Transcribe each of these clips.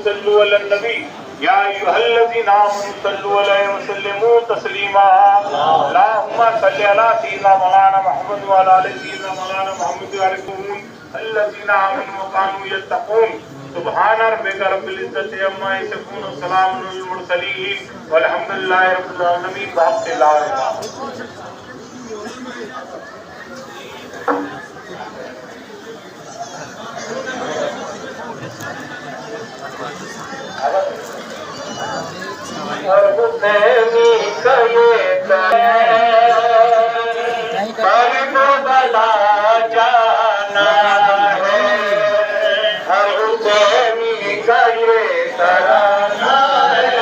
सल्लु Alan नबी या अय्युहल्लज़ीना आमनु सल्लु अलैहि व सल्लिमू तस्लीमा। अल्लाहुम्मा सल्लि अला सय्यिदिना मौलाना मुहम्मद व अला आलि सय्यिदिना मौलाना मुहम्मद व अलैहिम अल्लज़ीना आमनु व कानू यत्तक़ून। सुब्हान रब्बिका रब्बिल इज्जति अम्मा यसिफून व सलामुन अलल मुरसलीन वल्हम्दुलिल्लाहि रब्बिल आलमीन। बाप से ला इलाहा हर हुसैनी का ये पर बला जाना है, हर हुसैनी का ये तराना है।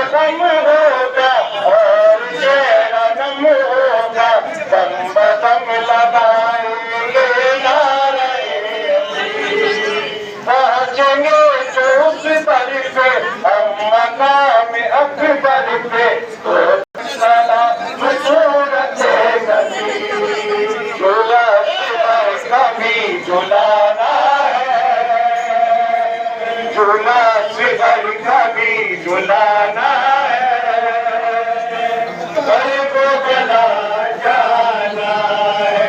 गम होगा और जहन्नम होगा, दम बदम लगाएंगे नारे पहुंचेंगे जो उस पर पे हम मकाम अकबर पे। झूला कभी झुलाना है, झूला स्वर कभी झुलाना है, घर को बला जाना है।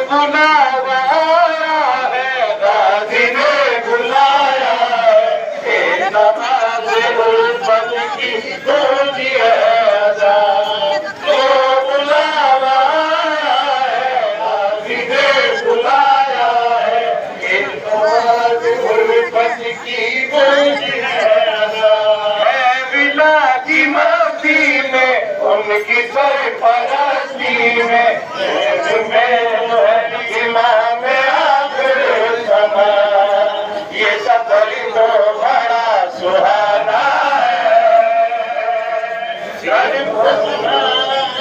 बुलावा आया है, गाजी ने बुलाया है, नमाज़े उल्फत की गूंजी है अज़ान। बुलावा आया है, गाजी ने बुलाया है, नमाज़े उल्फत की गूंजी है की मस्ती में, उनकी सरपरस्ती में इमाम आखिर ज़मान। ये सफर तो बड़ा सुहाना है,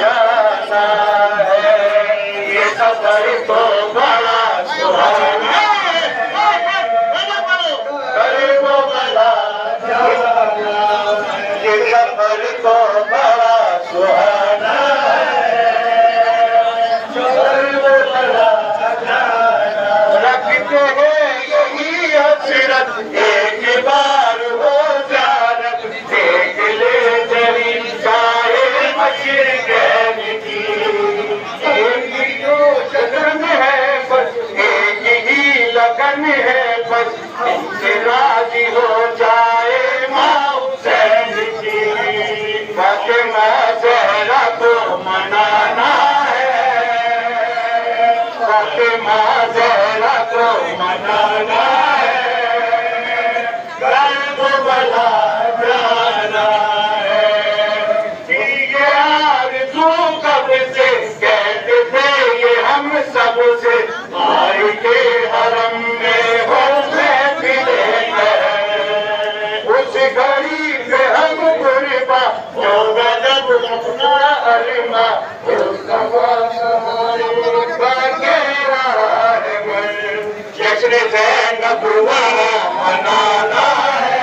जाना है, ये सफर तो बड़ा सुहाना है। सफर तो बड़ा सुहाना है, रखते हैं यही हसरत एक बार हो ज़ियारत, देख ले जरी साए मशरिक़ की। एक ही शगन है बस, एक ही लगन है बस, इनसे राज़ी हो जाए माँ हुसैन की। फातिमा ज़हरा को मनाना है, फातिमा ज़हरा को मनाना है, करबला जाना है। ये आरज़ू कब से कहते थे ये हम सब से, आई के हरम में हो महफिले उस घड़ी पे हम गुरबा जो गजब अपना अरमा जश्न ज़ैनब वाला मनाना है,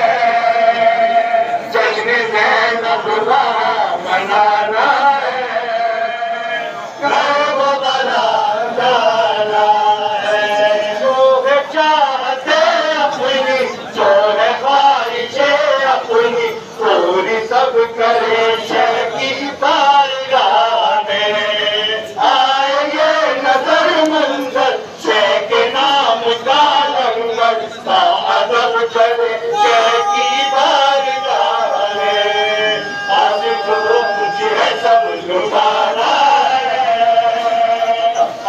जश्न ज़ैनब वाला मनाना है, करबला जाना है। जो है चाहते अपनी, जो है ख्वाहिशे अपनी, पूरी सब करे शह की बारगाह में। आएंगे नजर मंजर शह के नाम का लंगर, अदब चले शह की बारगाह में। आज जो कुछ है सब लुटाना है,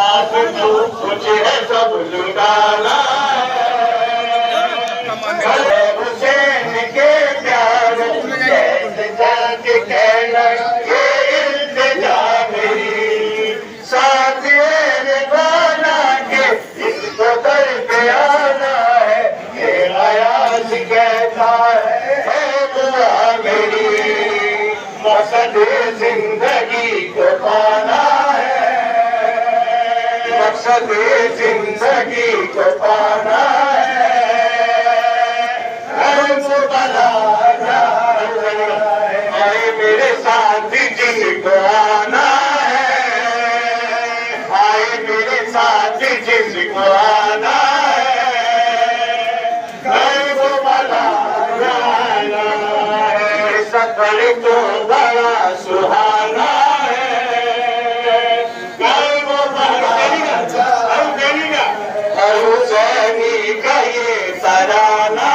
आज जो कुछ है सब लुटाना है। हुसैन के प्यार कैसे जाके कहना ये इल्तिजा मेरी, साथ ये गाना के इसको दर पे आना है। ये अयाज कहता है दुआ मेरी, मकसद जिंदगी को पाना है, मकसद जिंदगी को पाना है। भला आए मेरे साथ जिसको आना है, आए मेरे साथ जिसको आना है, वो भला है। सफर तो बड़ा सुहाना है, वो भला हुसैनी का ये तराना